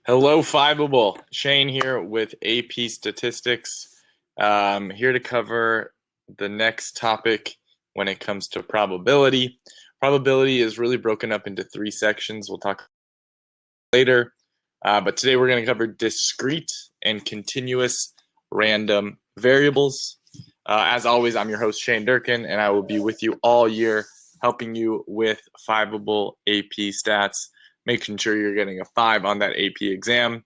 Hello, Fiveable. Shane here with AP Statistics. Here to cover the next topic when it comes to probability. Probability is really broken up into three sections. We'll talk later. But today we're going to cover discrete and continuous random variables. As always, I'm your host, Shane Durkin, and I will be with you all year helping you with Fiveable AP stats, making sure you're getting a 5 on that AP exam.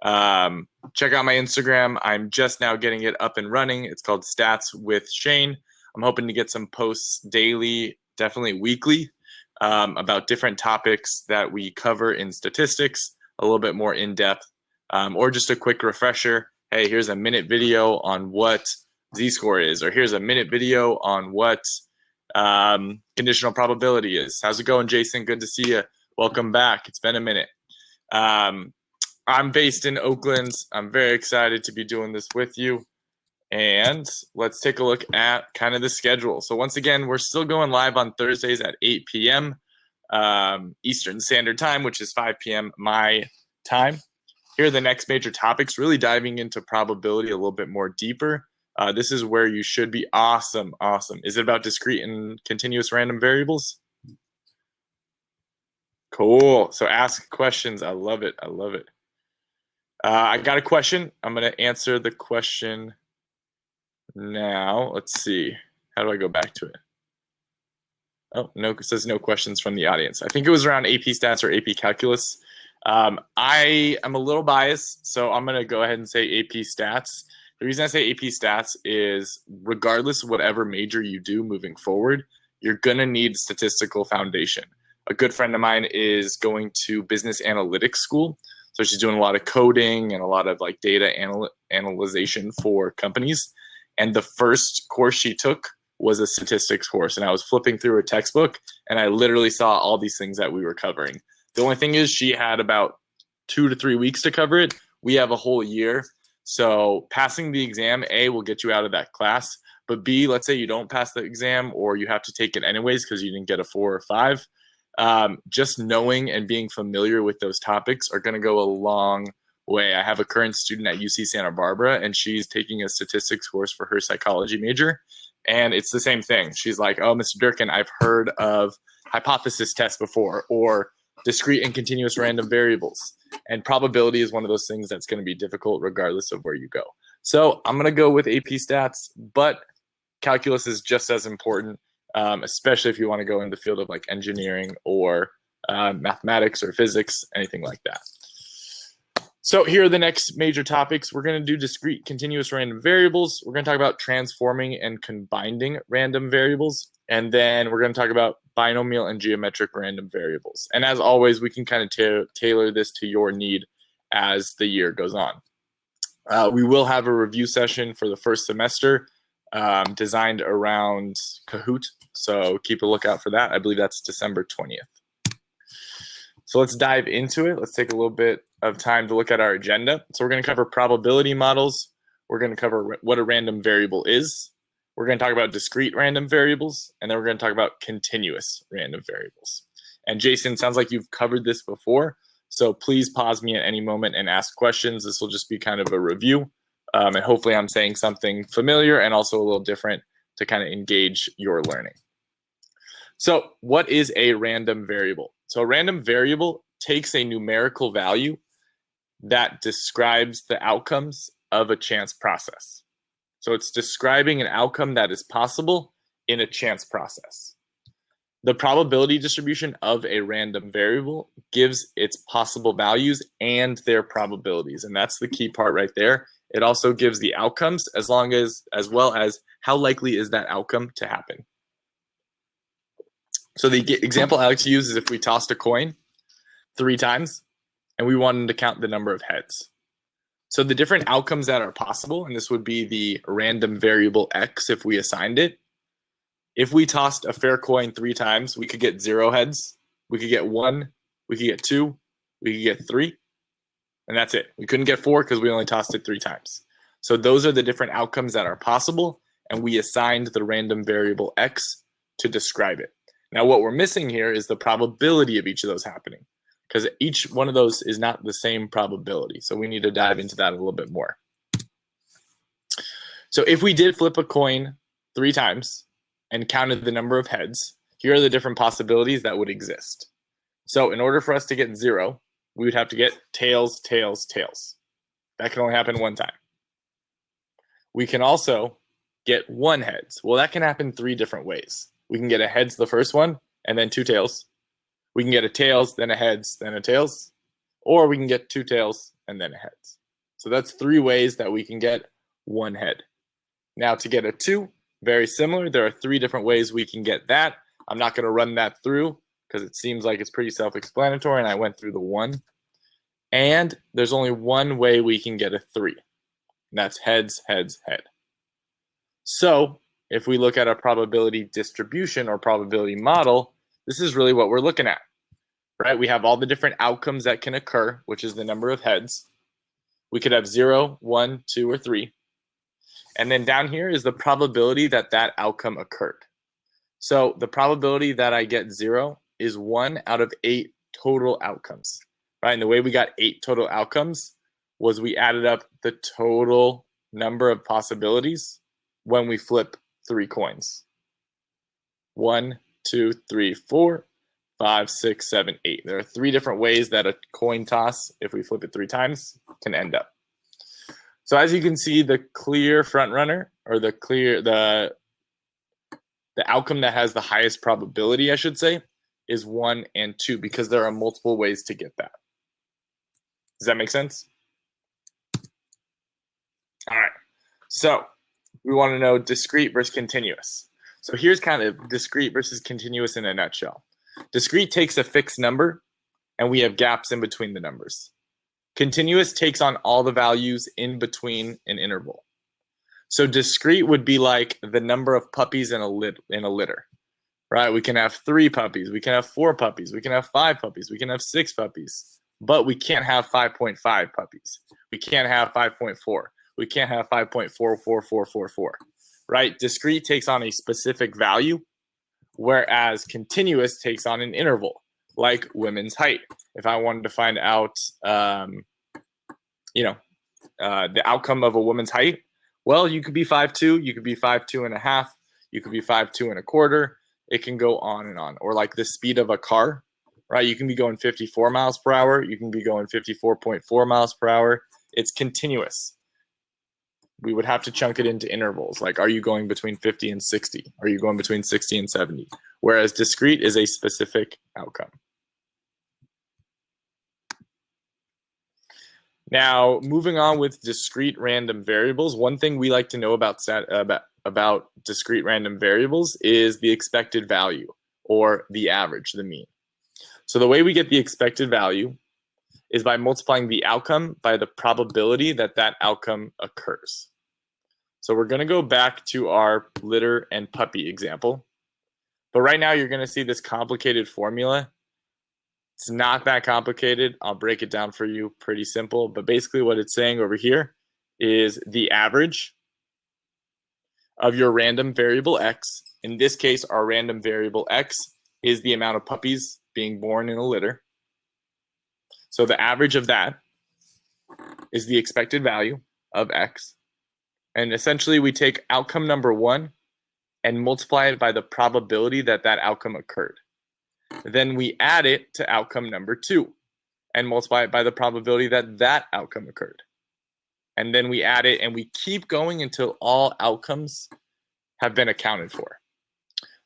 Check out my Instagram. I'm just now getting it up and running. It's called Stats with Shane. I'm hoping to get some posts daily, definitely weekly, about different topics that we cover in statistics, a little bit more in depth, or just a quick refresher. Hey, here's a minute video on what z-score is, or here's a minute video on what conditional probability is. How's it going, Jason? Good to see you. Welcome back. It's been a minute. I'm based in Oakland. I'm very excited to be doing this with you. And let's take a look at kind of the schedule. So once again, we're still going live on Thursdays at 8 p.m. Eastern Standard Time, which is 5 p.m. my time. Here are the next major topics, really diving into probability a little bit more deeper. This is where you should be. Awesome. Is it about discrete and continuous random variables? Cool. So ask questions. I love it. I got a question. I'm going to answer the question now. Let's see. How do I go back to it? Oh, no, it says no questions from the audience. I think it was around AP stats or AP calculus. I am a little biased, so I'm going to go ahead and say AP stats. The reason I say AP stats is regardless of whatever major you do moving forward, you're going to need statistical foundation. A good friend of mine is going to business analytics school. So she's doing a lot of coding and a lot of like data analyzation for companies. And the first course she took was a statistics course. And I was flipping through her textbook and I literally saw all these things that we were covering. The only thing is she had about 2 to 3 weeks to cover it. We have a whole year. So passing the exam, A, will get you out of that class. But B, let's say you don't pass the exam or you have to take it anyways because you didn't get a 4 or 5. Just knowing and being familiar with those topics are going to go a long way. I have a current student at UC Santa Barbara, and she's taking a statistics course for her psychology major. And it's the same thing. She's like, oh, Mr. Durkin, I've heard of hypothesis tests before, or discrete and continuous random variables. And probability is one of those things that's going to be difficult regardless of where you go. So I'm going to go with AP stats, but calculus is just as important. Especially if you want to go in the field of like engineering or mathematics or physics, anything like that. So here are the next major topics. We're going to do discrete continuous random variables. We're going to talk about transforming and combining random variables. And then we're going to talk about binomial and geometric random variables. And as always, we can kind of tailor this to your need as the year goes on. We will have a review session for the first semester designed around Kahoot. So keep a lookout for that. I believe that's December 20th. So let's dive into it. Let's take a little bit of time to look at our agenda. So we're going to cover probability models. We're going to cover what a random variable is. We're going to talk about discrete random variables. And then we're going to talk about continuous random variables. And Jason, sounds like you've covered this before. So please pause me at any moment and ask questions. This will just be kind of a review. And hopefully I'm saying something familiar and also a little different to kind of engage your learning. So what is a random variable? So a random variable takes a numerical value that describes the outcomes of a chance process. So it's describing an outcome that is possible in a chance process. The probability distribution of a random variable gives its possible values and their probabilities. And that's the key part right there. It also gives the outcomes as well as how likely is that outcome to happen. So the example I like to use is if we tossed a coin 3 times and we wanted to count the number of heads. So the different outcomes that are possible, and this would be the random variable x if we assigned it. If we tossed a fair coin 3 times, we could get 0 heads, we could get 1, we could get 2, we could get 3, and that's it. We couldn't get 4 because we only tossed it 3 times. So those are the different outcomes that are possible, and we assigned the random variable x to describe it. Now what we're missing here is the probability of each of those happening. because each one of those is not the same probability. So we need to dive into that a little bit more. So if we did flip a coin 3 times and counted the number of heads, here are the different possibilities that would exist. So in order for us to get 0, we would have to get tails, tails, tails. That can only happen 1 time. We can also get 1 heads. Well, that can happen 3 different ways. We can get a heads the first one, and then 2 tails. We can get a tails, then a heads, then a tails. Or we can get 2 tails, and then a heads. So that's 3 ways that we can get 1 head. Now to get a 2, very similar. There are 3 different ways we can get that. I'm not going to run that through because it seems like it's pretty self-explanatory, and I went through the 1. And there's only 1 way we can get a 3. And that's heads, heads, head. So if we look at a probability distribution or probability model, this is really what we're looking at, right? We have all the different outcomes that can occur, which is the number of heads. We could have 0, 1, 2, or 3. And then down here is the probability that that outcome occurred. So the probability that I get 0 is 1 out of 8 total outcomes, right? And the way we got 8 total outcomes was we added up the total number of possibilities when we flip 3 coins. 1, 2, 3, 4, 5, 6, 7, 8. There are 3 different ways that a coin toss, if we flip it 3 times, can end up. So as you can see, the clear front runner, or the outcome that has the highest probability, I should say, is 1 and 2, because there are multiple ways to get that. Does that make sense? All right. So we want to know discrete versus continuous. So here's kind of discrete versus continuous in a nutshell. Discrete takes a fixed number, and we have gaps in between the numbers. Continuous takes on all the values in between an interval. So discrete would be like the number of puppies in a litter, right? We can have 3 puppies, we can have 4 puppies, we can have 5 puppies, we can have 6 puppies, but we can't have 5.5 puppies. We can't have 5.4. We can't have 5.44444, right? Discrete takes on a specific value, whereas continuous takes on an interval, like women's height. If I wanted to find out, the outcome of a woman's height, well, you could be 5'2", you could be 5'2.5", you could be 5'2.25". It can go on and on. Or like the speed of a car, right? You can be going 54 miles per hour. You can be going 54.4 miles per hour. It's continuous. We would have to chunk it into intervals. Like, are you going between 50 and 60? Are you going between 60 and 70? Whereas discrete is a specific outcome. Now, moving on with discrete random variables, one thing we like to know about discrete random variables is the expected value, or the average, the mean. So the way we get the expected value is by multiplying the outcome by the probability that that outcome occurs. So we're going to go back to our litter and puppy example. But right now you're going to see this complicated formula. It's not that complicated. I'll break it down for you. Pretty simple. But basically what it's saying over here is the average of your random variable x. In this case, our random variable x is the amount of puppies being born in a litter. So the average of that is the expected value of x. And essentially we take outcome number 1 and multiply it by the probability that that outcome occurred. Then we add it to outcome number 2 and multiply it by the probability that that outcome occurred. And then we add it, and we keep going until all outcomes have been accounted for.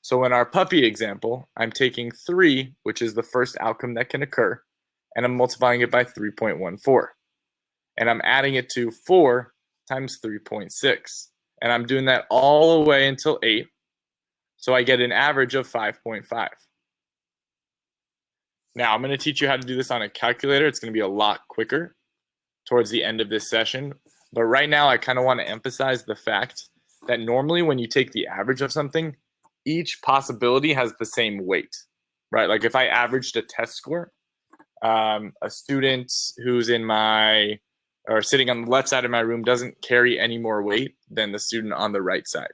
So in our puppy example, I'm taking 3, which is the first outcome that can occur, and I'm multiplying it by 3.14. And I'm adding it to 4 times 3.6. And I'm doing that all the way until 8. So I get an average of 5.5. Now, I'm going to teach you how to do this on a calculator. It's going to be a lot quicker towards the end of this session. But right now, I kind of want to emphasize the fact that normally when you take the average of something, each possibility has the same weight, right? Like if I averaged a test score, a student who's sitting on the left side of my room doesn't carry any more weight than the student on the right side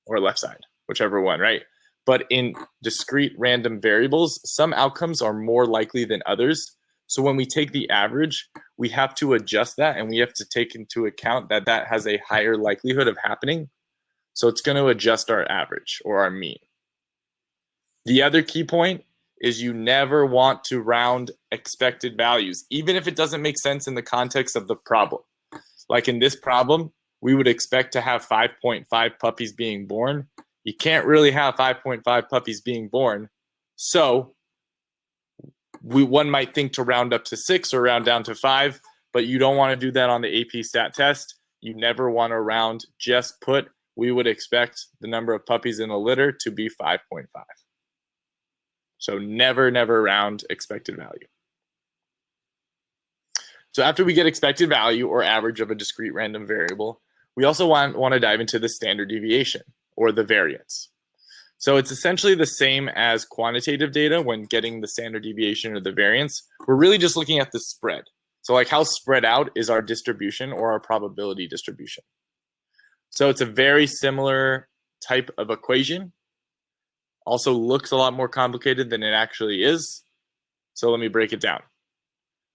or left side, whichever one, right? But in discrete random variables, some outcomes are more likely than others So when we take the average, we have to adjust that, and we have to take into account that that has a higher likelihood of happening. So it's going to adjust our average or our mean. The other key point is you never want to round expected values, even if it doesn't make sense in the context of the problem. Like in this problem, we would expect to have 5.5 puppies being born. You can't really have 5.5 puppies being born. So one might think to round up to 6 or round down to 5, but you don't want to do that on the AP stat test. You never want to round. Just put, we would expect the number of puppies in a litter to be 5.5. So never round expected value. So after we get expected value or average of a discrete random variable, we also want to dive into the standard deviation or the variance. So it's essentially the same as quantitative data when getting the standard deviation or the variance. We're really just looking at the spread. So like how spread out is our distribution or our probability distribution. So it's a very similar type of equation. Also looks a lot more complicated than it actually is. So let me break it down.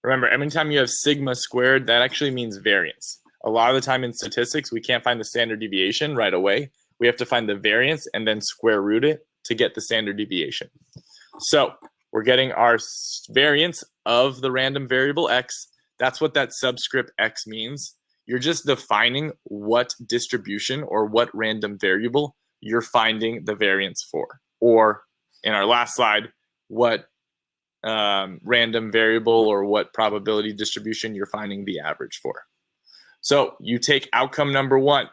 Remember, every time you have sigma squared, that actually means variance. A lot of the time in statistics, we can't find the standard deviation right away. We have to find the variance and then square root it to get the standard deviation. So we're getting our variance of the random variable x. That's what that subscript x means. You're just defining what distribution or what random variable you're finding the variance for. Or in our last slide, what random variable or what probability distribution you're finding the average for. So you take outcome number 1,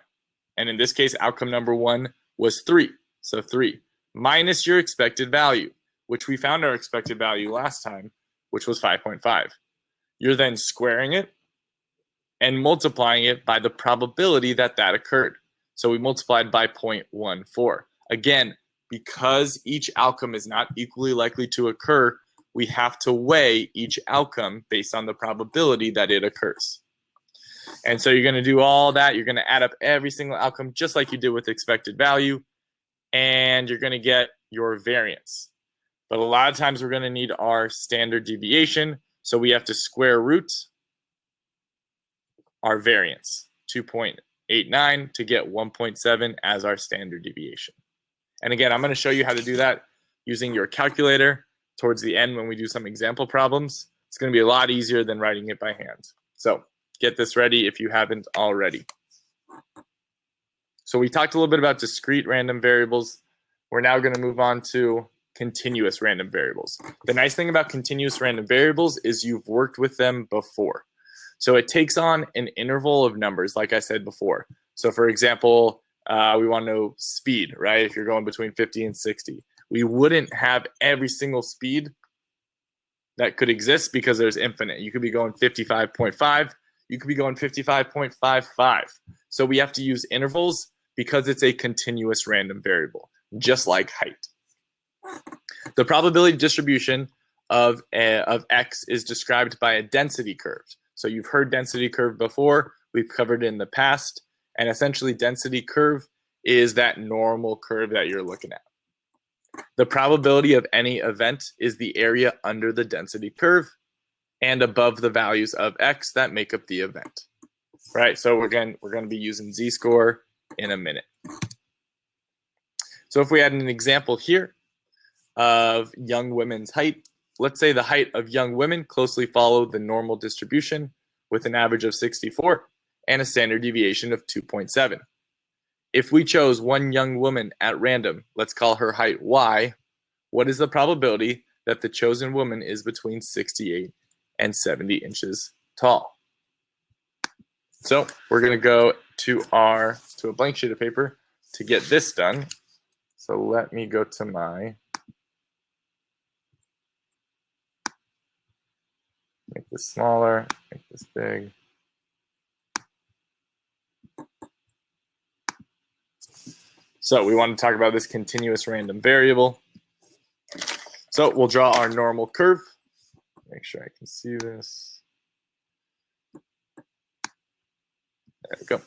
and in this case, outcome number 1 was 3. So 3 minus your expected value, which we found our expected value last time, which was 5.5. You're then squaring it and multiplying it by the probability that that occurred. So we multiplied by 0.14. Again, because each outcome is not equally likely to occur, we have to weigh each outcome based on the probability that it occurs. And so you're going to do all that. You're going to add up every single outcome just like you did with expected value, and you're going to get your variance. But a lot of times we're going to need our standard deviation, so we have to square root our variance, 2.89, to get 1.7 as our standard deviation. And again, I'm going to show you how to do that using your calculator towards the end when we do some example problems. It's going to be a lot easier than writing it by hand. So get this ready if you haven't already. So we talked a little bit about discrete random variables. We're now going to move on to continuous random variables. The nice thing about continuous random variables is you've worked with them before. So it takes on an interval of numbers, like I said before. So for example, we want to know speed, right? If you're going between 50 and 60. We wouldn't have every single speed that could exist because there's infinite. You could be going 55.5. You could be going 55.55. So we have to use intervals because it's a continuous random variable, just like height. The probability distribution of x is described by a density curve. So you've heard density curve before. We've covered it in the past. And essentially, density curve is that normal curve that you're looking at. The probability of any event is the area under the density curve and above the values of x that make up the event. Right? So we're going to be using z-score in a minute. So if we had an example here of young women's height, let's say the height of young women closely follow the normal distribution with an average of 64 and a standard deviation of 2.7. If we chose one young woman at random, let's call her height y, what is the probability that the chosen woman is between 68 and 70 inches tall? So we're going to go to a blank sheet of paper to get this done. So let me go to make this smaller, make this big. So we want to talk about this continuous random variable. So we'll draw our normal curve. Make sure I can see this. There we go.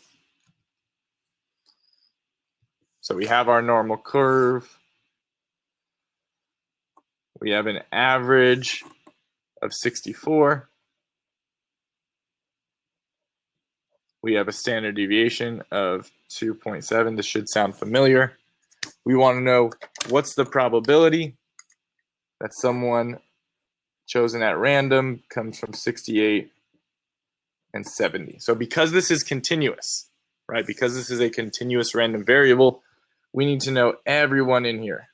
So we have our normal curve. We have an average of 64. We have a standard deviation of 2.7. This should sound familiar. We want to know what's the probability that someone chosen at random comes from 68 and 70. So because this is continuous, right? Because this is a continuous random variable, we need to know everyone in here,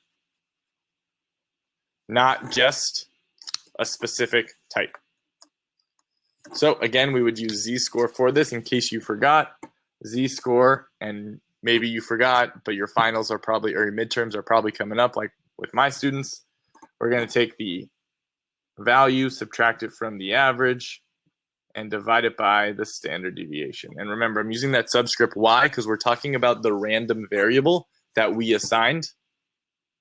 not just a specific type. So again, we would use z-score for this in case you forgot. Z-score, and maybe you forgot, but your finals are probably, or your midterms are probably coming up, like with my students. We're going to take the value, subtract it from the average, and divide it by the standard deviation. And remember, I'm using that subscript y because we're talking about the random variable that we assigned,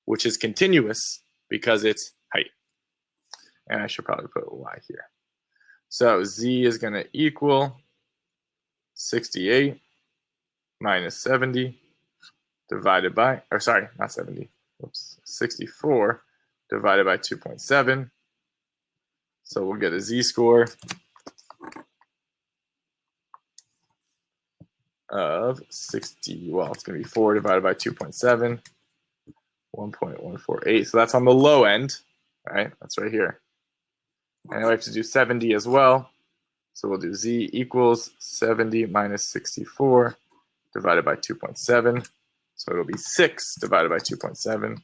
which is continuous because it's height. And I should probably put y here. So z is going to equal 68 minus 70 divided by, or sorry, not 70, oops, 64 divided by 2.7. So we'll get a z-score of 60, well, it's going to be 4 divided by 2.7, 1.148. So that's on the low end, right? That's right here. And we have to do 70 as well. So we'll do z equals 70 minus 64 divided by 2.7. So it'll be 6 divided by 2.7,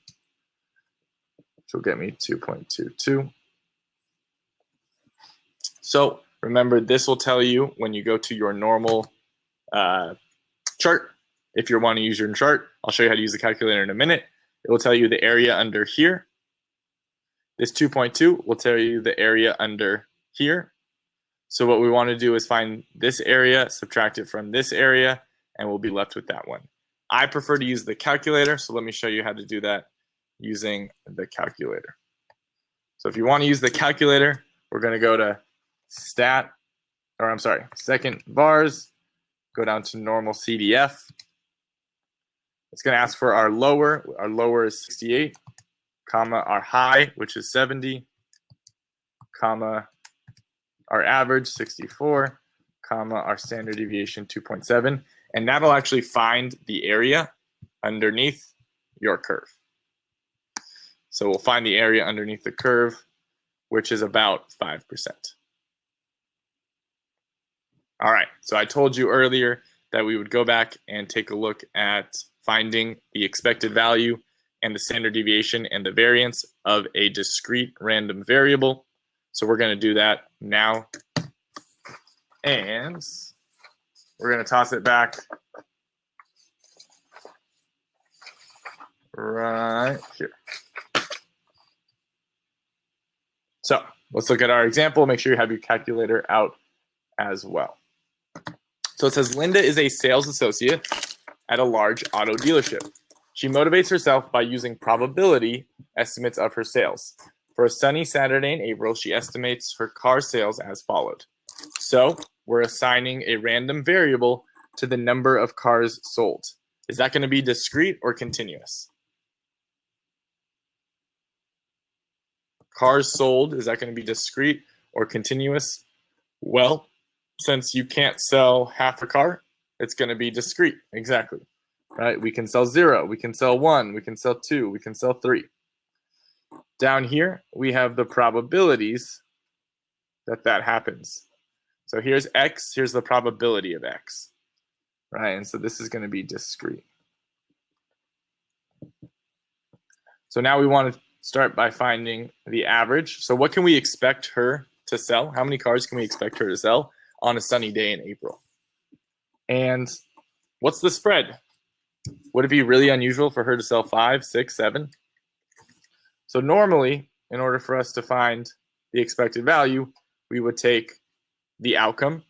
which will get me 2.22. So remember, this will tell you when you go to your normal chart. If you want to use your chart, I'll show you how to use the calculator in a minute. It will tell you the area under here. This 2.2 will tell you the area under here. So what we want to do is find this area, subtract it from this area, and we'll be left with that one. I prefer to use the calculator, so let me show you how to do that using the calculator. So if you want to use the calculator, we're going to go to second vars, go down to normal CDF. It's going to ask for our lower. Our lower is 68, comma, our high, which is 70, comma, our average, 64, comma, our standard deviation, 2.7. And that'll actually find the area underneath your curve. So we'll find the area underneath the curve, which is about 5%. All right, so I told you earlier that we would go back and take a look at finding the expected value and the standard deviation and the variance of a discrete random variable. So we're going to do that now. And we're going to toss it back right here. So let's look at our example. Make sure you have your calculator out as well. So it says Linda is a sales associate at a large auto dealership. She motivates herself by using probability estimates of her sales. For a sunny Saturday in April, she estimates her car sales as followed. So we're assigning a random variable to the number of cars sold. Is that going to be discrete or continuous? Cars sold, is that going to be discrete or continuous? Well, since you can't sell half a car, it's going to be discrete. Exactly. Right? We can sell 0, we can sell 1, we can sell 2, we can sell 3. Down here, we have the probabilities that happens. So here's x, here's the probability of x. Right? And so this is going to be discrete. So now we want to start by finding the average. So what can we expect her to sell? How many cars can we expect her to sell on a sunny day in April? And what's the spread? Would it be really unusual for her to sell 5, 6, 7? So normally, in order for us to find the expected value, we would take the outcome,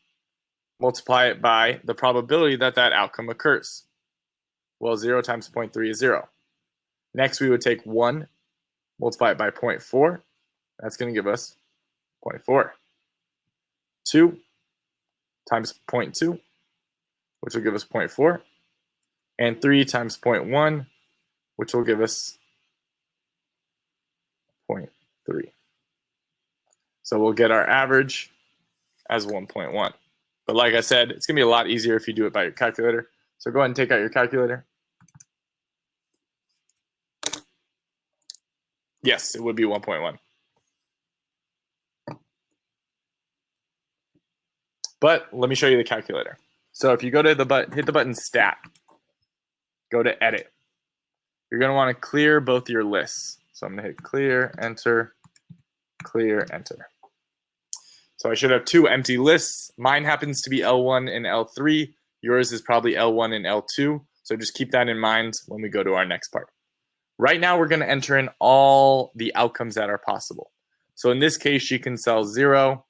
multiply it by the probability that that outcome occurs. Well, 0 times 0.3 is 0. Next, we would take 1, multiply it by 0.4. That's going to give us 0.4. 2 times 0.2, which will give us 0.4. And 3 times 0.1, which will give us 0.3. So we'll get our average as 1.1. But like I said, it's going to be a lot easier if you do it by your calculator. So go ahead and take out your calculator. Yes, it would be 1.1. But let me show you the calculator. So if you go to the button, hit the button Stat, go to Edit. You're going to want to clear both your lists. So I'm going to hit Clear, Enter, Clear, Enter. So I should have two empty lists. Mine happens to be L1 and L3. Yours is probably L1 and L2. So just keep that in mind when we go to our next part. Right now, we're going to enter in all the outcomes that are possible. So in this case, she can sell 0,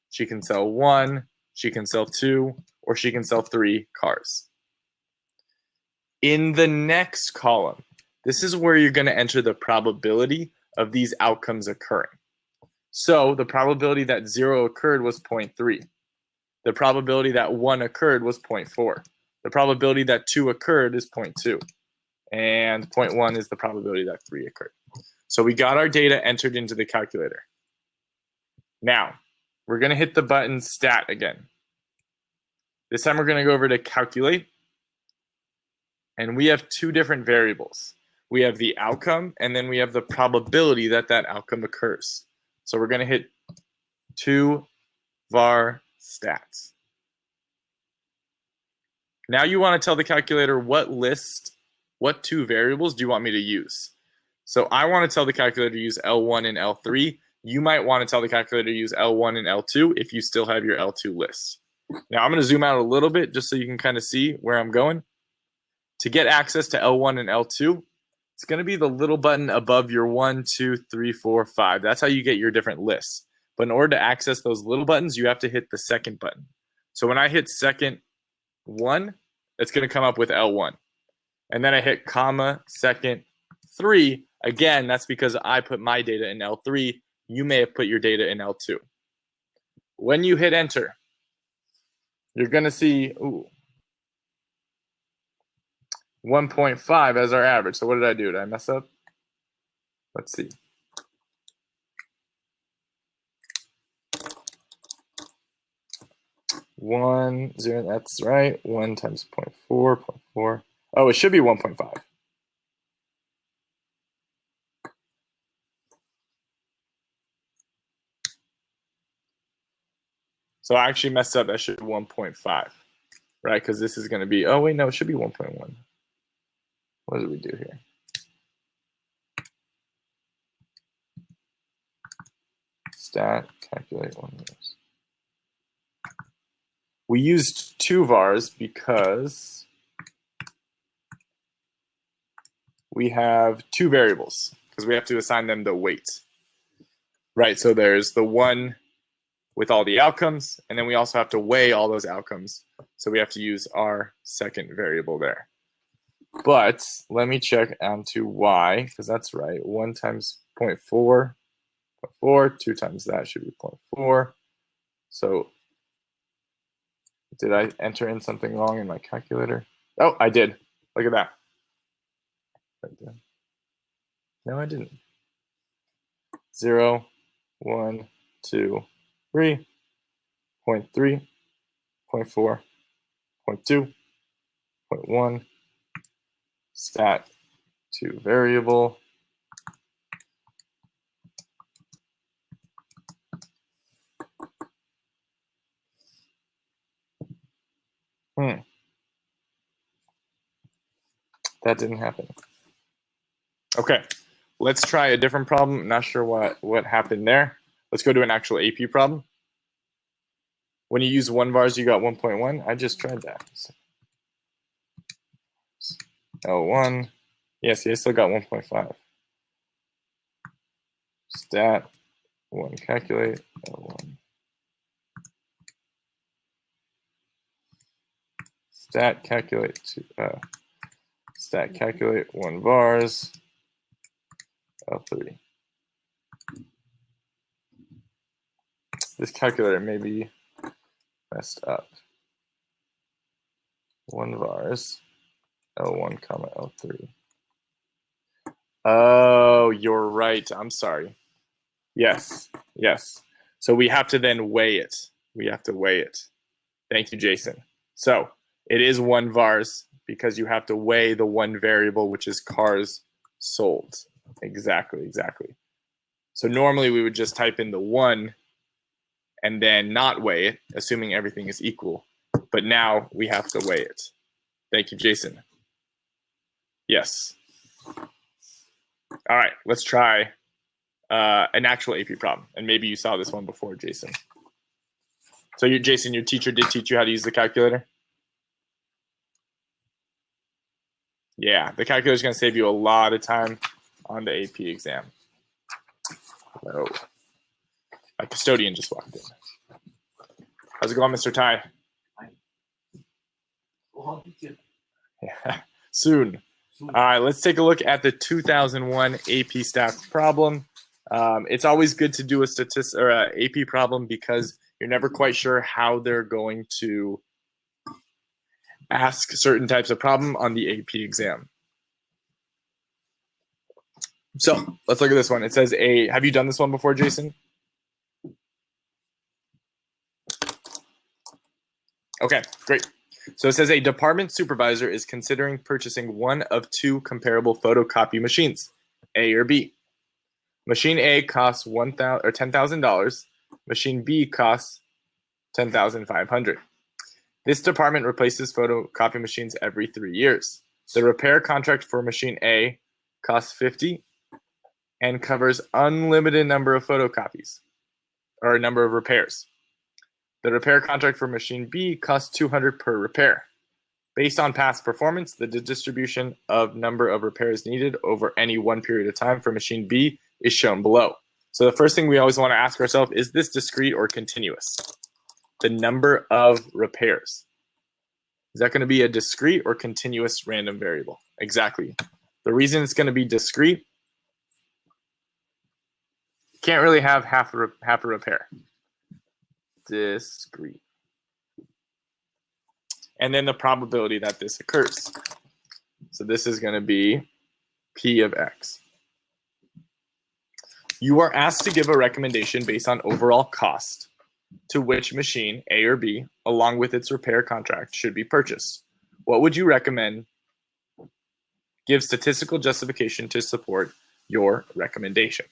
she can sell 1, she can sell 2, or she can sell 3 cars. In the next column, this is where you're going to enter the probability of these outcomes occurring. So the probability that 0 occurred was 0.3. The probability that 1 occurred was 0.4. The probability that 2 occurred is 0.2. And 0.1 is the probability that 3 occurred. So we got our data entered into the calculator. Now, we're going to hit the button Stat again. This time we're going to go over to Calculate. And we have two different variables. We have the outcome, and then we have the probability that that outcome occurs. So we're going to hit 2var stats. Now you want to tell the calculator what two variables do you want me to use. So I want to tell the calculator to use L1 and L3. You might want to tell the calculator to use L1 and L2 if you still have your L2 list. Now I'm going to zoom out a little bit just so you can kind of see where I'm going. To get access to L1 and L2, it's going to be the little button above your 1, 2, 3, 4, 5. That's how you get your different lists. But in order to access those little buttons, you have to hit the second button. So when I hit second 1, it's going to come up with L1. And then I hit comma, second 3. Again, that's because I put my data in L3. You may have put your data in L2. When you hit enter, you're going to see 1.5 as our average. So what did I do? Did I mess up? Let's see. One, 0, that's right. 1 times 0.4, 0.4. Oh, it should be 1.5. So I actually messed up. That should be 1.5, right? Because this is going to be, oh, wait, no, it should be 1.1. What did we do here? Stat, calculate 1 vars. We used 2 vars because we have 2 variables, because we have to assign them the weight. Right, so there's the one with all the outcomes, and then we also have to weigh all those outcomes. So we have to use our second variable there. But let me check onto y, because that's right. 1 times 0.4, 0.4, 2 times that should be 0.4. So did I enter in something wrong in my calculator? Oh, I did. Look at that. No, I didn't. 0, 1, 2, 3, 0.3, 0.4, 0.2, 0.1, stat to variable. That didn't happen. Okay, let's try a different problem. Not sure what happened there. Let's go to an actual AP problem. When you use 1 vars, you got 1.1. I just tried that. L1. Yes, I still got 1.5. Stat 1 calculate L1. Stat calculate stat calculate 1 vars L3. This calculator may be messed up. 1 vars L1 comma L3. Oh, you're right. I'm sorry. Yes. So we have to then weigh it. We have to weigh it. Thank you, Jason. So it is 1 vars because you have to weigh the one variable, which is cars sold. Exactly. So normally we would just type in the 1 and then not weigh it, assuming everything is equal. But now we have to weigh it. Thank you, Jason. Yes. All right, let's try an actual AP problem. And maybe you saw this one before, Jason. So Jason, your teacher did teach you how to use the calculator? Yeah, the calculator is going to save you a lot of time on the AP exam. So, my custodian just walked in. How's it going, Mr. Ty? Yeah, soon. All right, let's take a look at the 2001 AP Stats problem. It's always good to do a AP problem because you're never quite sure how they're going to ask certain types of problem on the AP exam. So let's look at this one. It says have you done this one before, Jason? Okay, great. So it says a department supervisor is considering purchasing one of 2 comparable photocopy machines, A or B. Machine A costs $10,000. Machine B costs $10,500. This department replaces photocopy machines every 3 years. The repair contract for machine A costs $50 and covers unlimited number of photocopies or number of repairs. The repair contract for machine B costs $200 per repair. Based on past performance, the distribution of number of repairs needed over any one period of time for machine B is shown below. So the first thing we always want to ask ourselves, is this discrete or continuous? The number of repairs. Is that going to be a discrete or continuous random variable? Exactly. The reason it's going to be discrete, can't really have half a repair. Discrete. And then the probability that this occurs. So this is going to be P of X. You are asked to give a recommendation based on overall cost to which machine, A or B, along with its repair contract, should be purchased. What would you recommend? Give statistical justification to support your recommendation.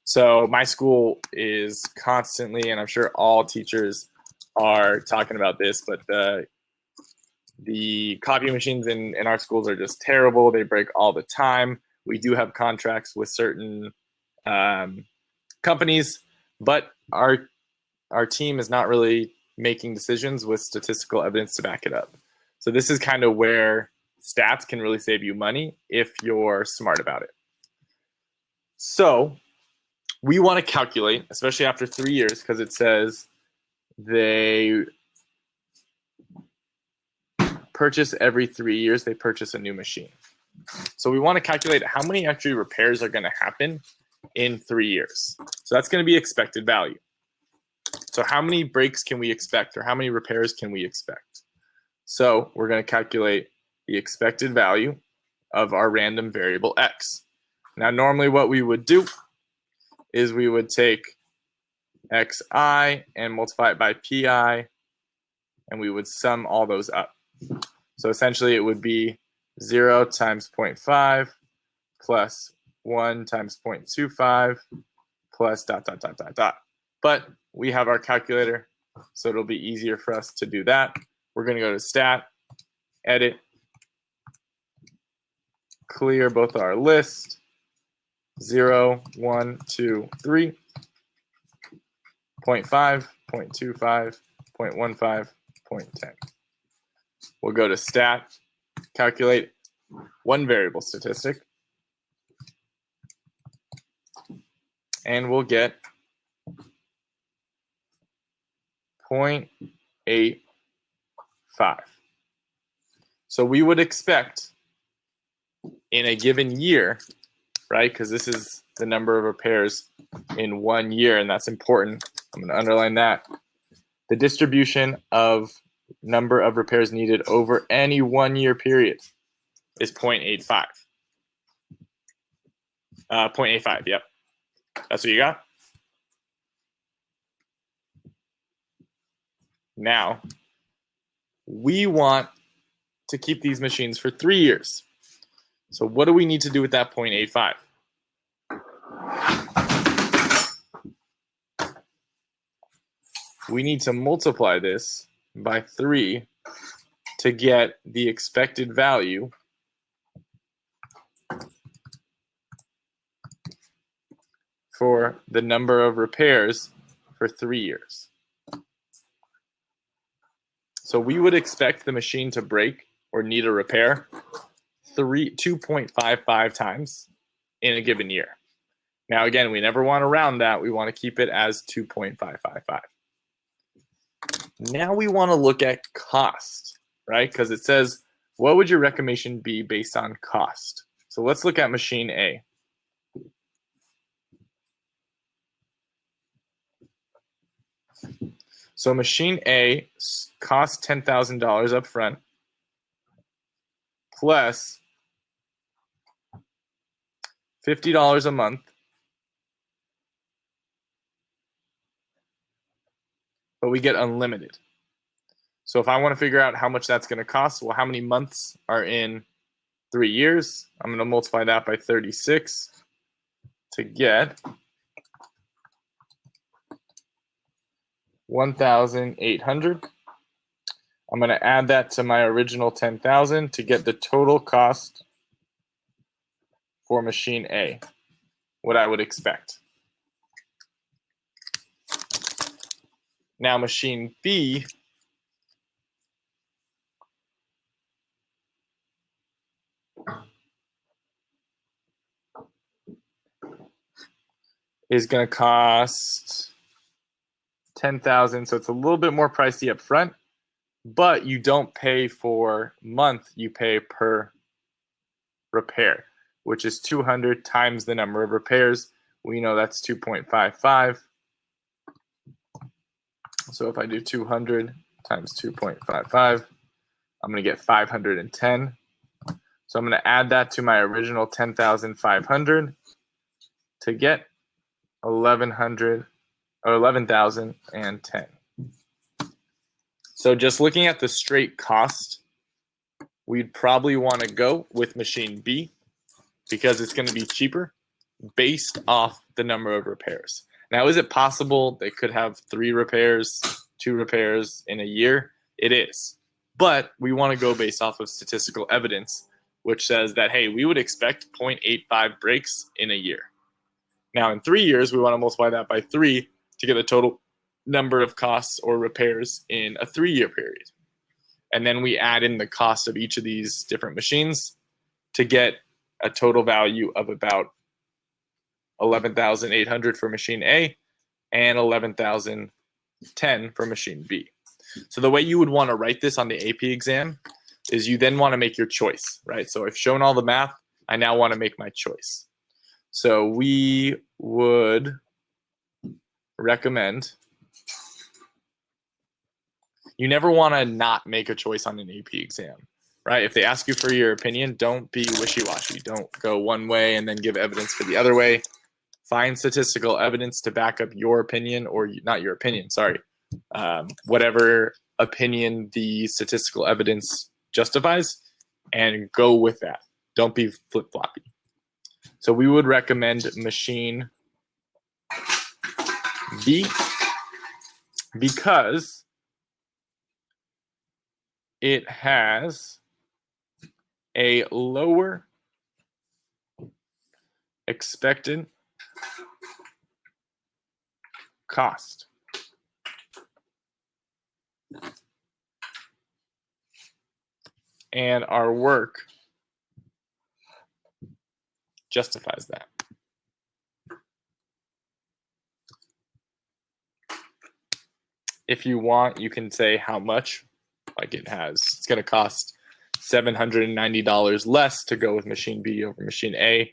So my school is constantly, and I'm sure all teachers are talking about this, but the copy machines in our schools are just terrible. They break all the time. We do have contracts with certain companies, but our team is not really making decisions with statistical evidence to back it up. So this is kind of where stats can really save you money if you're smart about it. So we want to calculate, especially after 3 years, because it says they purchase every 3 years, they purchase a new machine. So we want to calculate how many actually repairs are going to happen in 3 years. So that's going to be expected value. So how many breaks can we expect, or how many repairs can we expect? So we're going to calculate the expected value of our random variable x. Now normally what we would do is we would take xi and multiply it by pi, and we would sum all those up. So essentially it would be 0 times 0.5 plus 1 times 0.25 plus dot, dot, dot, dot, dot. But we have our calculator, so it'll be easier for us to do that. We're going to go to Stat, Edit, clear both our list, 0, 1, 2, 3, 0.5, 0.25, 0.15, 0.10. We'll go to Stat, calculate one variable statistic, and we'll get 0.85. So we would expect in a given year, right, because this is the number of repairs in 1 year, and that's important. I'm going to underline that. The distribution of number of repairs needed over any 1 year period is 0.85. 0.85, yep. That's what you got? Now, we want to keep these machines for 3 years. So what do we need to do with that 0.85? We need to multiply this by 3 to get the expected value for the number of repairs for 3 years. So we would expect the machine to break or need a repair 2.55 times in a given year. Now, again, we never want to round that. We want to keep it as 2.555. Now we want to look at cost, right? Because it says, what would your recommendation be based on cost? So let's look at machine A. So machine A costs $10,000 up front plus $50 a month, but we get unlimited. So if I want to figure out how much that's going to cost, well, how many months are in 3 years? I'm going to multiply that by 36 to get 1,800. I'm going to add that to my original 10,000 to get the total cost for machine A, what I would expect. Now machine B is going to cost 10,000, so it's a little bit more pricey up front, but you don't pay for month, you pay per repair, which is 200 times the number of repairs. We know that's 2.55. So if I do 200 times 2.55, I'm going to get 510. So I'm going to add that to my original 10,500 to get 1,100 or 11,010. So just looking at the straight cost, we'd probably want to go with machine B because it's going to be cheaper based off the number of repairs. Now, is it possible they could have 3 repairs, 2 repairs in a year? It is. But we want to go based off of statistical evidence, which says that, hey, we would expect 0.85 breaks in a year. Now, in 3 years, we want to multiply that by 3 to get the total number of costs or repairs in a 3-year period. And then we add in the cost of each of these different machines to get a total value of about 11,800 for machine A and 11,010 for machine B. So the way you would want to write this on the AP exam is you then want to make your choice, right? So I've shown all the math. I now want to make my choice. So we would recommend, you never want to not make a choice on an AP exam, right? If they ask you for your opinion, don't be wishy-washy. Don't go one way and then give evidence for the other way. Find statistical evidence to back up your opinion, or not your opinion, sorry. Whatever opinion the statistical evidence justifies, and go with that. Don't be flip-floppy. So we would recommend machine B because it has a lower expected cost. And our work justifies that. If you want, you can say how much. Like it's going to cost $790 less to go with machine B over machine A,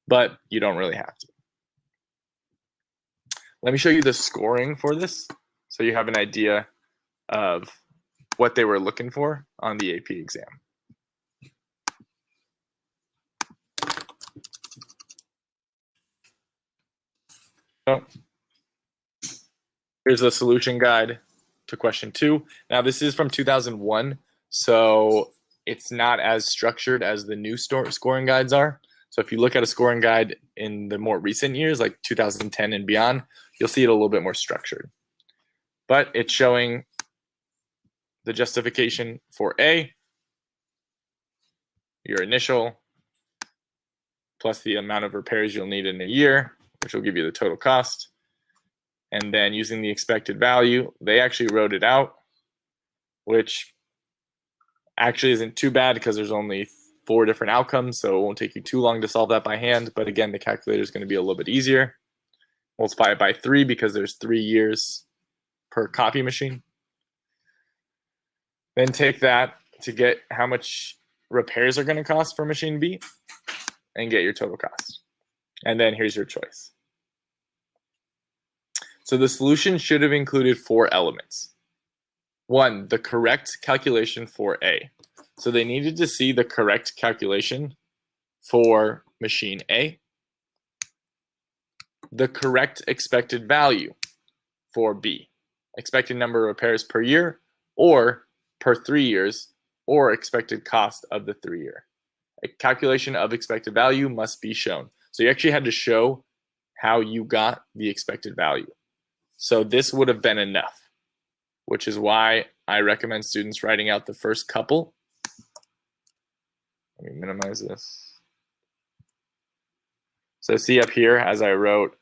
but you don't really have to. Let me show you the scoring for this so you have an idea of what they were looking for on the AP exam. So here's the solution guide to question 2. Now, this is from 2001, so it's not as structured as the new scoring guides are. So if you look at a scoring guide in the more recent years, like 2010 and beyond, you'll see it a little bit more structured. But it's showing the justification for A, your initial, plus the amount of repairs you'll need in a year, which will give you the total cost. And then using the expected value, they actually wrote it out, which actually isn't too bad because there's only 4 different outcomes, so it won't take you too long to solve that by hand. But again, the calculator is going to be a little bit easier. Multiply it by 3 because there's 3 years per copy machine. Then take that to get how much repairs are going to cost for machine B and get your total cost. And then here's your choice. So the solution should have included 4 elements. 1, the correct calculation for A. So they needed to see the correct calculation for machine A, the correct expected value for B, expected number of repairs per year or per 3 years, or expected cost of the 3 year. A calculation of expected value must be shown. So you actually had to show how you got the expected value. So this would have been enough, which is why I recommend students writing out the first couple. Let me minimize this. So see up here, as I wrote,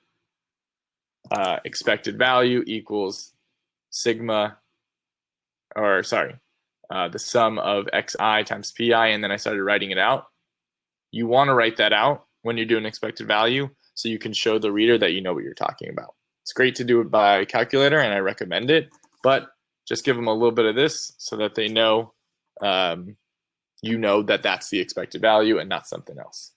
expected value equals sigma, or sorry, the sum of xi times pi, and then I started writing it out. You want to write that out when you're doing expected value so you can show the reader that you know what you're talking about. It's great to do it by calculator, and I recommend it, but just give them a little bit of this so that they know, you know that that's the expected value and not something else.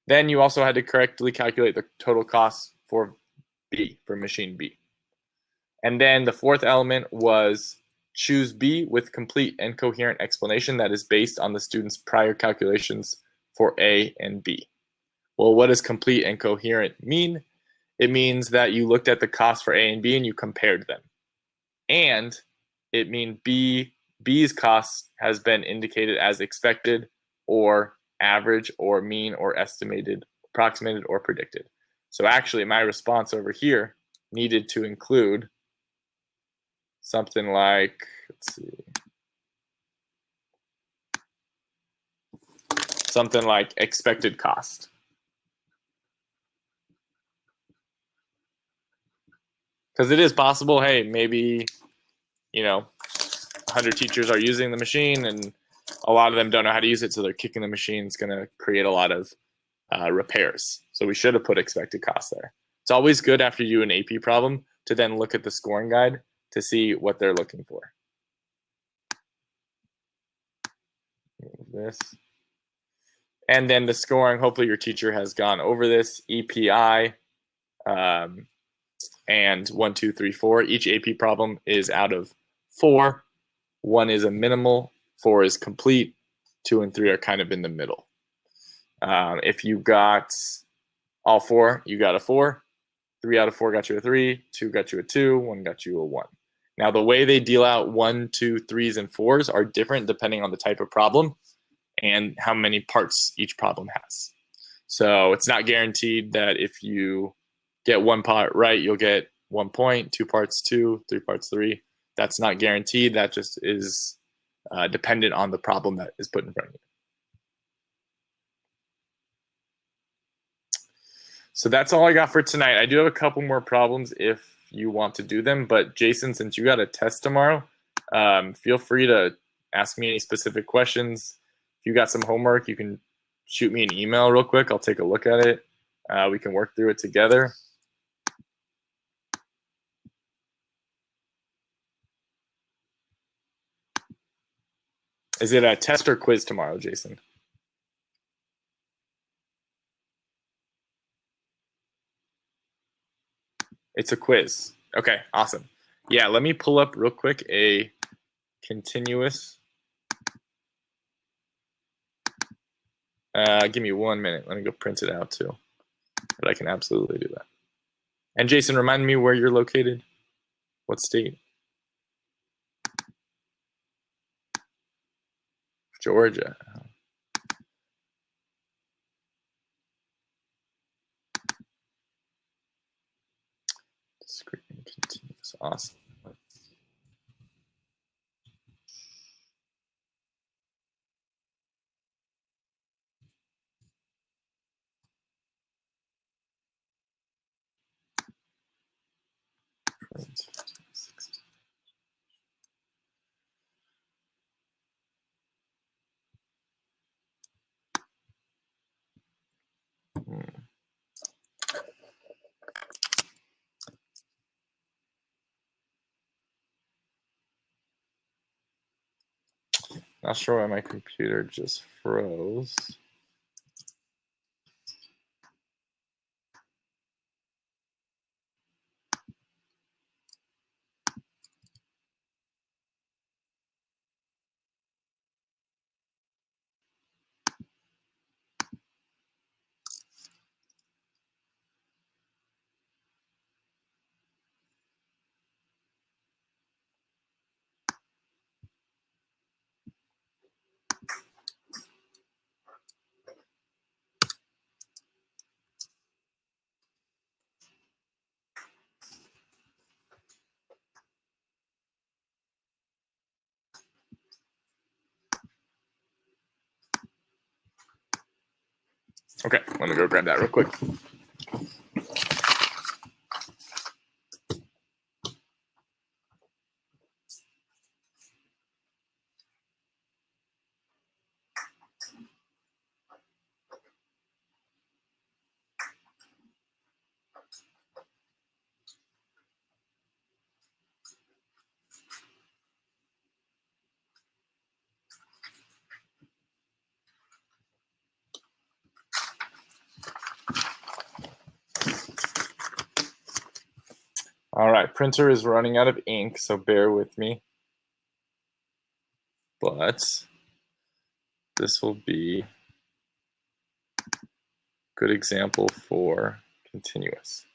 Then you also had to correctly calculate the total cost for B, for machine B. And then the 4th element was choose B with complete and coherent explanation that is based on the student's prior calculations for A and B. Well, what does complete and coherent mean? It means that you looked at the cost for A and B and you compared them. And it means B's cost has been indicated as expected or average or mean or estimated, approximated or predicted. So actually my response over here needed to include something like, let's see, something like expected cost. Because it is possible, hey, maybe, 100 teachers are using the machine and a lot of them don't know how to use it, so they're kicking the machine. It's going to create a lot of repairs. So we should have put expected cost there. It's always good after you do an AP problem to then look at the scoring guide to see what they're looking for. This. And then the scoring, hopefully your teacher has gone over this, EPI, and 1, 2, 3, 4. Each AP problem is out of 4. 1 is a minimal, 4 is complete, 2 and 3 are kind of in the middle. If you got all 4, you got a 4. 3 out of 4 got you a 3, 2 got you a 2, 1 got you a 1. Now the way they deal out 1, 2, 3s, and 4s are different depending on the type of problem and how many parts each problem has. So it's not guaranteed that if you get 1 part right, you'll get 1 point, 2 parts 2, 3 parts 3. That's not guaranteed. That just is dependent on the problem that is put in front of you. So that's all I got for tonight. I do have a couple more problems if you want to do them, but Jason, since you got a test tomorrow, feel free to ask me any specific questions. If you got some homework, you can shoot me an email real quick. I'll take a look at it. We can work through it together. Is it a test or quiz tomorrow, Jason? It's a quiz. Okay, awesome. Yeah, let me pull up real quick a continuous. Give me 1 minute. Let me go print it out too. but I can absolutely do that. And Jason, remind me where you're located. What state? Georgia. Discrete and continuous. Awesome. Not sure why my computer just froze. Okay, let me go grab that real quick. All right, printer is running out of ink, so bear with me. But this will be a good example for continuous.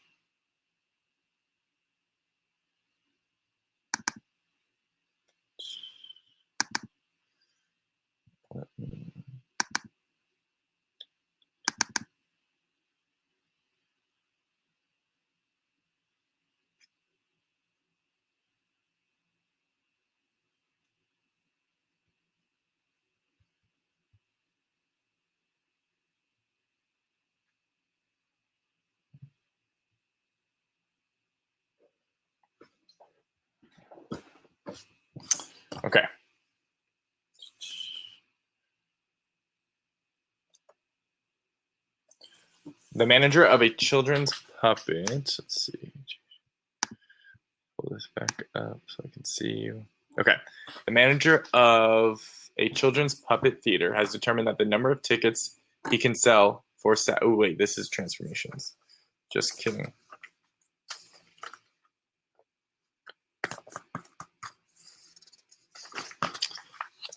Okay. The manager of a children's puppet. Let's see. Pull this back up so I can see you. Okay. The manager of a children's puppet theater has determined that the number of tickets he can sell for oh wait, this is transformations. Just kidding.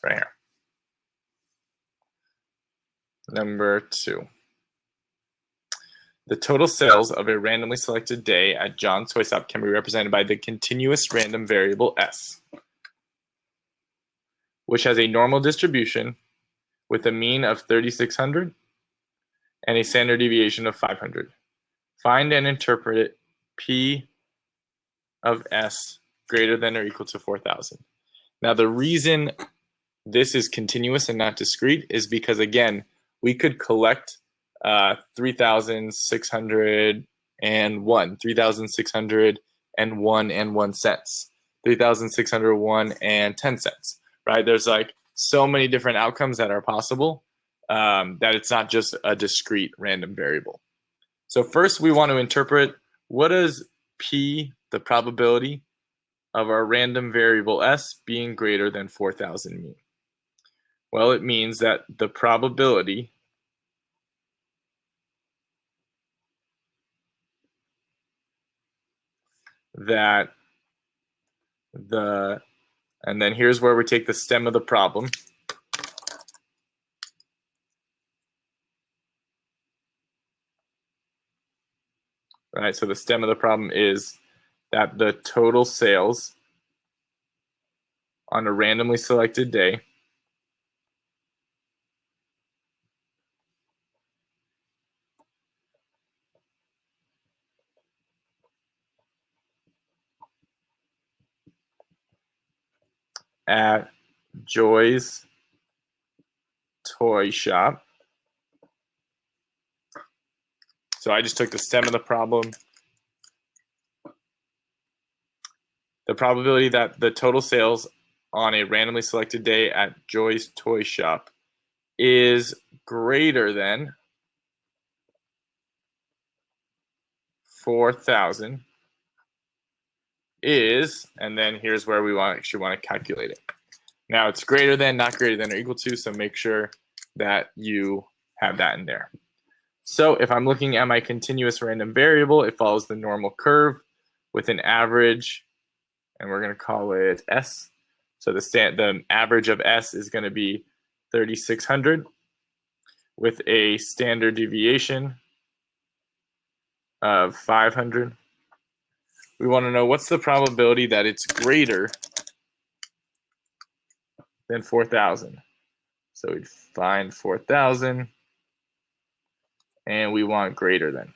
Right here. Number 2. The total sales of a randomly selected day at John's Toy Shop can be represented by the continuous random variable S, which has a normal distribution with a mean of 3,600 and a standard deviation of 500. Find and interpret P of S greater than or equal to 4,000. Now, the reason this is continuous and not discrete is because, again, we could collect 3,601 and 1 cents, 3,601 and 10 cents, right? There's like so many different outcomes that are possible that it's not just a discrete random variable. So first we want to interpret what is P, the probability of our random variable S being greater than 4,000 mean. Well, it means that the probability that and then here's where we take the stem of the problem. right? So the stem of the problem is that the total sales on a randomly selected day at Joy's toy shop. So I just took the stem of the problem. The probability that the total sales on a randomly selected day at Joy's toy shop is greater than 4,000 is, and then here's where we actually want to calculate it. Now it's greater than, not greater than or equal to, so make sure that you have that in there. So if I'm looking at my continuous random variable, it follows the normal curve with an average, and we're going to call it S. So the average of S is going to be 3,600 with a standard deviation of 500. We want to know what's the probability that it's greater than 4,000. So we'd find 4,000, and we want greater than.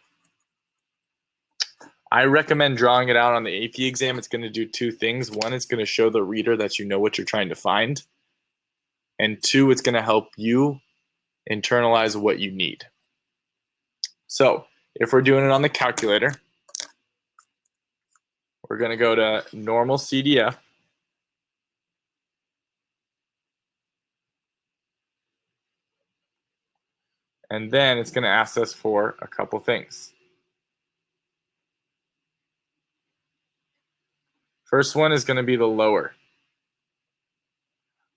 I recommend drawing it out on the AP exam. It's going to do two things. One, it's going to show the reader that you know what you're trying to find. And two, it's going to help you internalize what you need. So if we're doing it on the calculator, we're going to go to normal CDF. And then it's going to ask us for a couple things. First one is going to be the lower.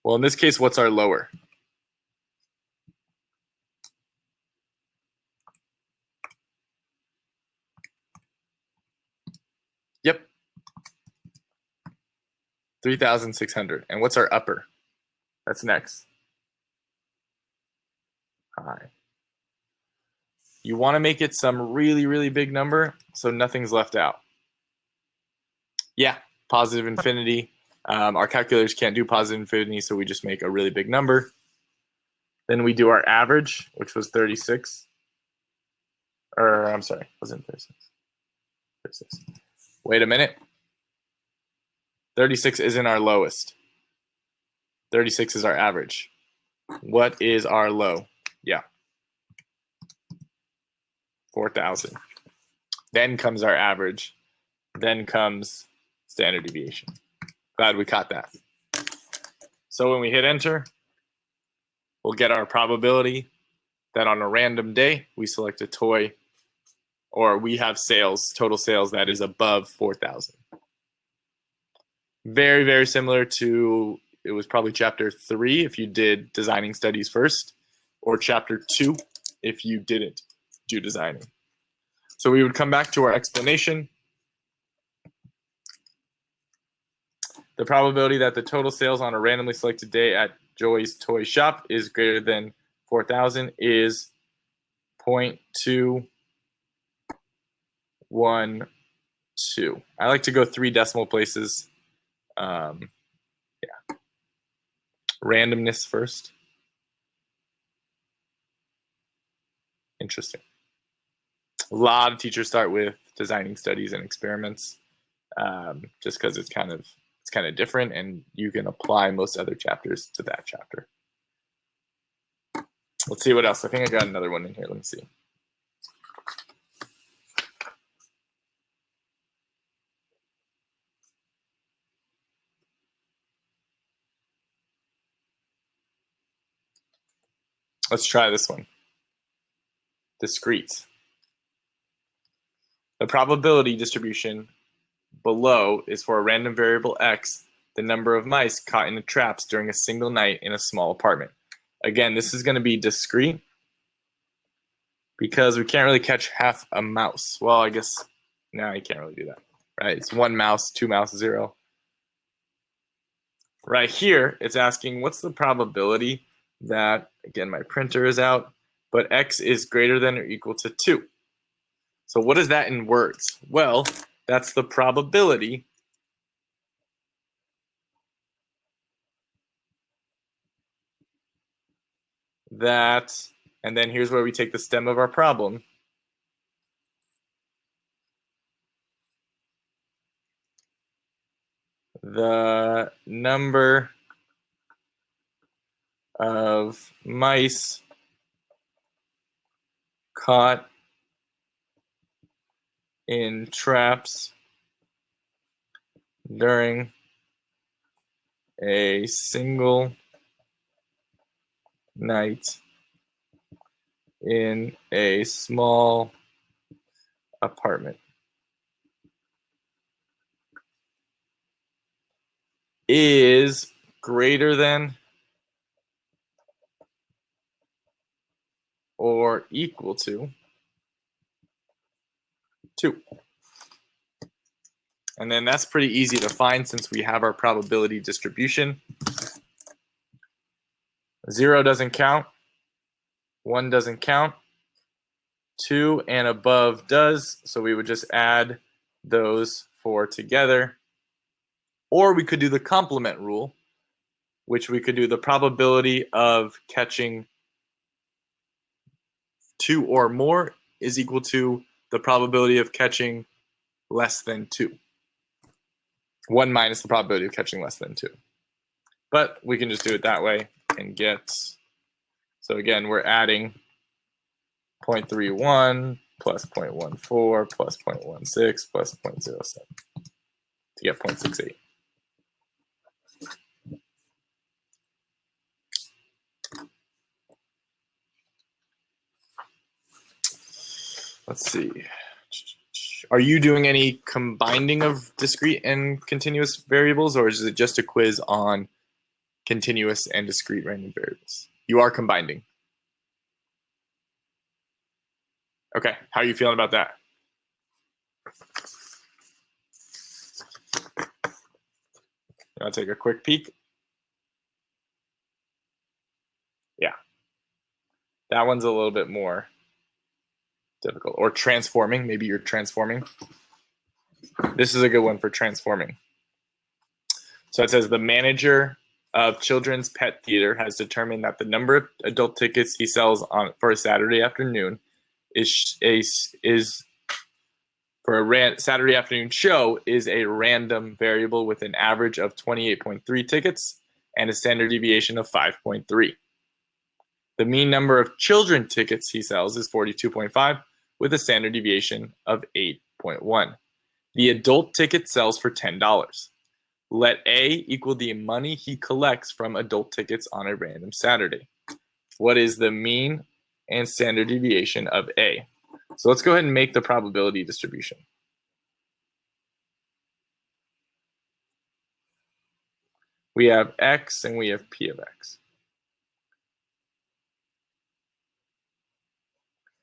Well, in this case, what's our lower? Yep. 3,600. And what's our upper? That's next. High. You want to make it some really, really big number so nothing's left out. Yeah, positive infinity. Our calculators can't do positive infinity, so we just make a really big number. Then we do our average, which was 36. Or, I'm sorry, wasn't 36. 36. Wait a minute. 36 isn't our lowest. 36 is our average. What is our low? Yeah. 4,000. Then comes our average. Then comes standard deviation. Glad we caught that. So when we hit enter, we'll get our probability that on a random day, we select a toy or we have sales, total sales that is above 4,000. Very, very similar to, it was probably chapter 3 if you did designing studies first, or chapter 2 if you didn't do designing. So we would come back to our explanation. The probability that the total sales on a randomly selected day at Joy's toy shop is greater than 4,000 is 0.212. I like to go 3 decimal places. Yeah. Randomness first. Interesting. A lot of teachers start with designing studies and experiments, just because it's kind of different, and you can apply most other chapters to that chapter. Let's see what else. I think I got another one in here. Let me see. Let's try this one. Discrete. The probability distribution below is for a random variable x, the number of mice caught in the traps during a single night in a small apartment. Again, this is going to be discrete because we can't really catch half a mouse. Well, I guess now you can't really do that, right? It's 1 mouse, 2 mouse, 0. Right here, it's asking what's the probability that, again, my printer is out, but x is greater than or equal to 2. So what is that in words? Well, that's the probability that, and then here's where we take the stem of our problem. The number of mice caught in traps during a single night in a small apartment is greater than or equal to 2. And then that's pretty easy to find since we have our probability distribution. 0 doesn't count, 1 doesn't count, 2 and above does, so we would just add those 4 together. Or we could do the complement rule, which we could do the probability of catching 2 or more is equal to the probability of catching less than 2. 1 minus the probability of catching less than 2. But we can just do it that way and get, so again, we're adding 0.31 plus 0.14 plus 0.16 plus 0.07 to get 0.68. Let's see. Are you doing any combining of discrete and continuous variables, or is it just a quiz on continuous and discrete random variables? You are combining. Okay, how are you feeling about that? I'll take a quick peek. Yeah, that one's a little bit more difficult. Or transforming, maybe you're transforming. This is a good one for transforming. So it says the manager of Children's Pet Theater has determined that the number of adult tickets he sells for a Saturday afternoon is for a Saturday afternoon show is a random variable with an average of 28.3 tickets and a standard deviation of 5.3. The mean number of children tickets he sells is 42.5 with a standard deviation of 8.1. The adult ticket sells for $10. Let A equal the money he collects from adult tickets on a random Saturday. What is the mean and standard deviation of A? So let's go ahead and make the probability distribution. We have X and we have P of X.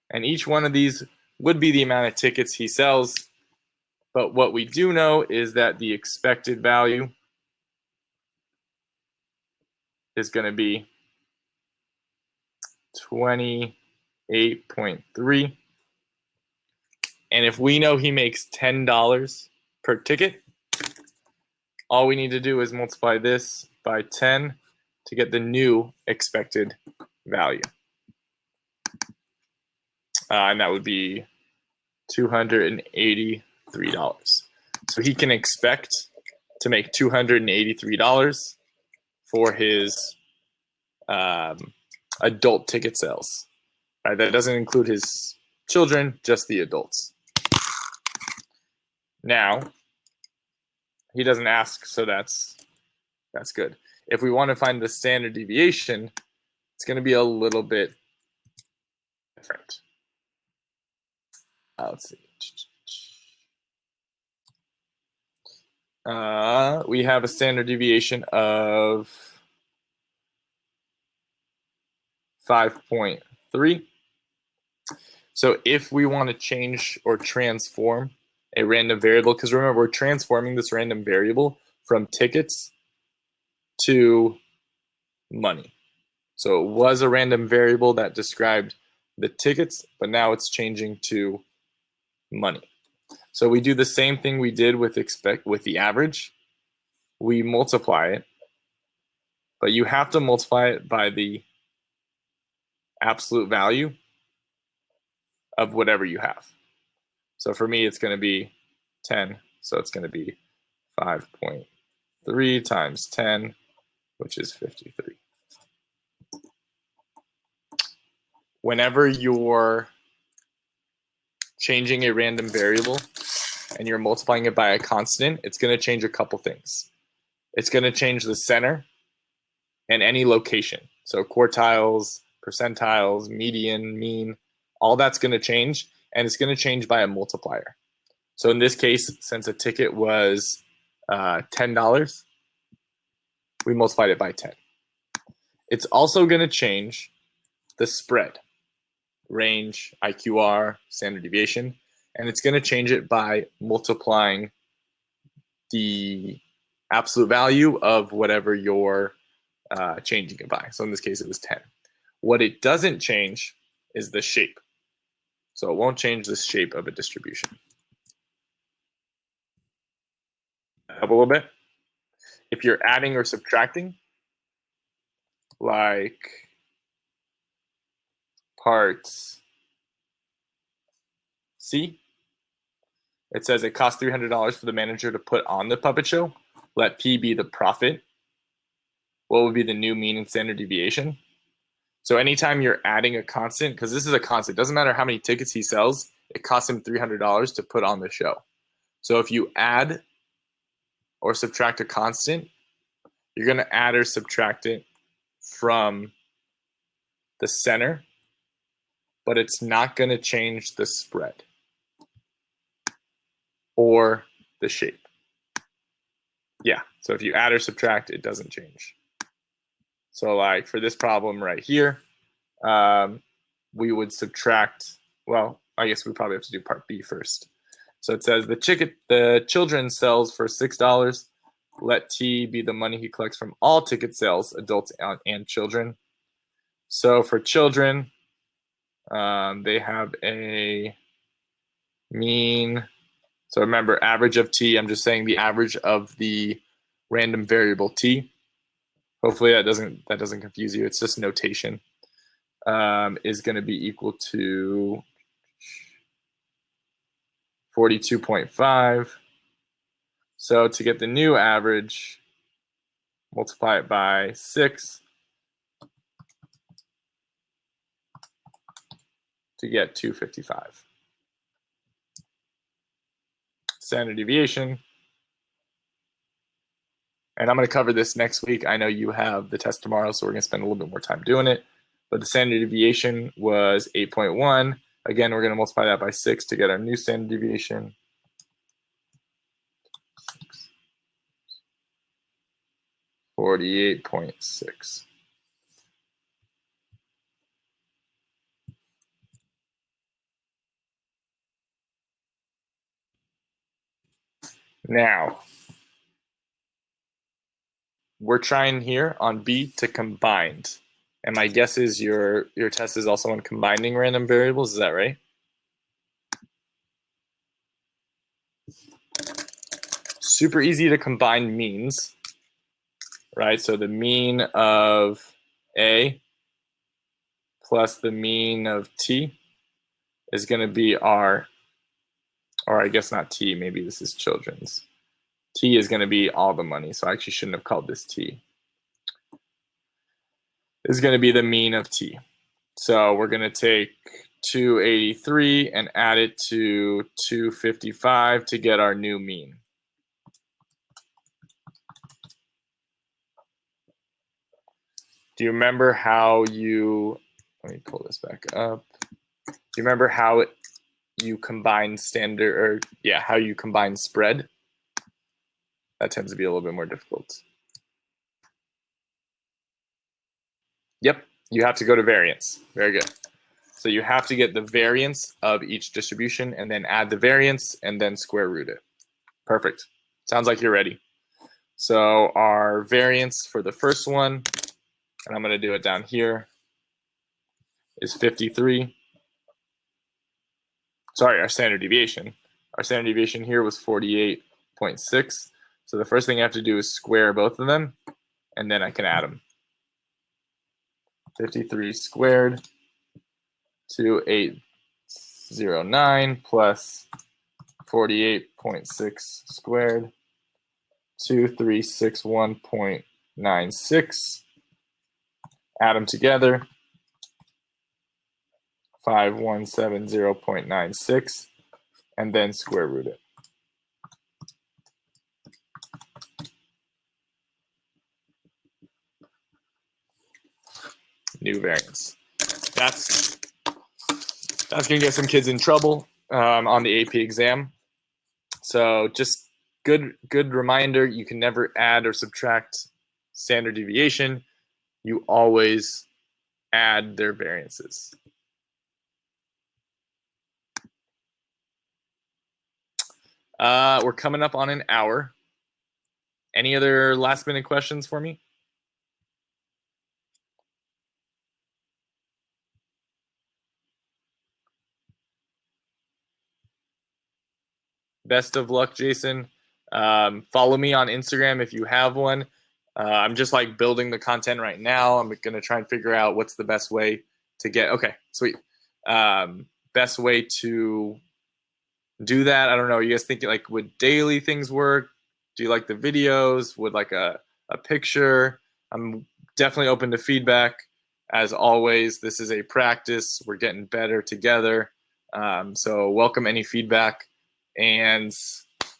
And each one of these would be the amount of tickets he sells. But what we do know is that the expected value is going to be 28.3. And if we know he makes $10 per ticket, all we need to do is multiply this by 10 to get the new expected value. And that would be $283. So he can expect to make $283 for his adult ticket sales. Right, that doesn't include his children, just the adults. Now, he doesn't ask, so that's good. If we want to find the standard deviation, it's going to be a little bit different. Let's see. We have a standard deviation of 5.3. So if we want to change or transform a random variable, because remember, we're transforming this random variable from tickets to money. So it was a random variable that described the tickets, but now it's changing to money. So we do the same thing we did with the average. We multiply it, but you have to multiply it by the absolute value of whatever you have. So for me, it's going to be 10. So it's going to be 5.3 times 10, which is 53. Whenever you're changing a random variable and you're multiplying it by a constant, it's going to change a couple things. It's going to change the center and any location. So quartiles, percentiles, median, mean, all that's going to change, and it's going to change by a multiplier. So in this case, since a ticket was $10, we multiplied it by 10. It's also going to change the spread, range, IQR, standard deviation, and it's going to change it by multiplying the absolute value of whatever you're changing it by. So in this case, it was 10. What it doesn't change is the shape. So it won't change the shape of a distribution. Up a little bit. If you're adding or subtracting, like part C, it says it costs $300 for the manager to put on the puppet show. Let P be the profit. What would be the new mean and standard deviation? So anytime you're adding a constant, because this is a constant, it doesn't matter how many tickets he sells, it costs him $300 to put on the show. So if you add or subtract a constant, you're going to add or subtract it from the center, but it's not going to change the spread or the shape. Yeah, so if you add or subtract, it doesn't change. So like for this problem right here, we would subtract, well, I guess we probably have to do part B first. So it says the children sells for $6. Let T be the money he collects from all ticket sales, adults and children. So for children, they have a mean. So remember, average of T, I'm just saying the average of the random variable T. Hopefully that doesn't confuse you. It's just notation. Is going to be equal to 42.5. So to get the new average, multiply it by 6 to get 255. Standard deviation. And I'm going to cover this next week. I know you have the test tomorrow, so we're going to spend a little bit more time doing it. But the standard deviation was 8.1. Again, we're going to multiply that by 6 to get our new standard deviation. 48.6. Now, we're trying here on B to combined. And my guess is your test is also on combining random variables. Is that right? Super easy to combine means, right? So the mean of A plus the mean of T is going to be our, or I guess not T, maybe this is children's. T is going to be all the money, so I actually shouldn't have called this T. This is going to be the mean of T. So we're going to take 283 and add it to 255 to get our new mean. Do you remember how you, let me pull this back up. Do you remember how you combine standard, or yeah, how you combine spread? That tends to be a little bit more difficult. Yep, you have to go to variance. Very good. So you have to get the variance of each distribution and then add the variance and then square root it. Perfect. Sounds like you're ready. So our variance for the first one, and I'm going to do it down here, is 53. sorry, our standard deviation. Our standard deviation here was 48.6. So the first thing I have to do is square both of them, and then I can add them. 53 squared, 2809 plus 48.6 squared, 2361.96. Add them together, 5170.96, and then square root it. New variance. That's gonna get some kids in trouble on the AP exam. So just good reminder, you can never add or subtract standard deviation. You always add their variances. We're coming up on an hour. Any other last minute questions for me? Best of luck, Jason. Follow me on Instagram if you have one. I'm just like building the content right now. I'm going to try and figure out what's the best way to get. Okay, sweet. Best way to do that. I don't know. You guys think like would daily things work? Do you like the videos? Would like a picture? I'm definitely open to feedback. As always, this is a practice. We're getting better together. So welcome any feedback, and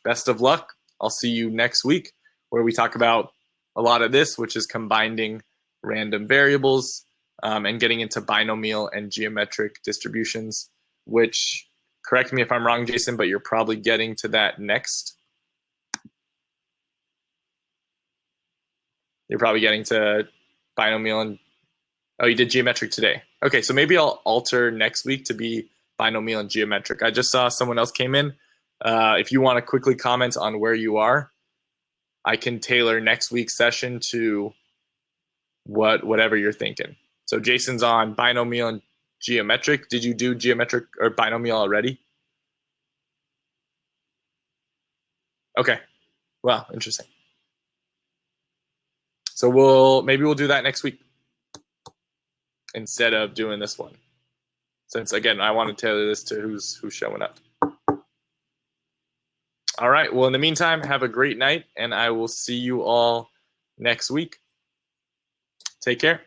best of luck. I'll see you next week where we talk about a lot of this, which is combining random variables and getting into binomial and geometric distributions, which, correct me if I'm wrong, Jason, but you're probably getting to that next. You're probably getting to binomial and, oh, you did geometric today. Okay, so maybe I'll alter next week to be binomial and geometric. I just saw someone else came in. If you want to quickly comment on where you are, I can tailor next week's session to whatever you're thinking. So Jason's on binomial and geometric. Did you do geometric or binomial already? Okay. Wow, interesting. So maybe we'll do that next week instead of doing this one. Since again, I want to tailor this to who's showing up. All right. Well, in the meantime, have a great night, and I will see you all next week. Take care.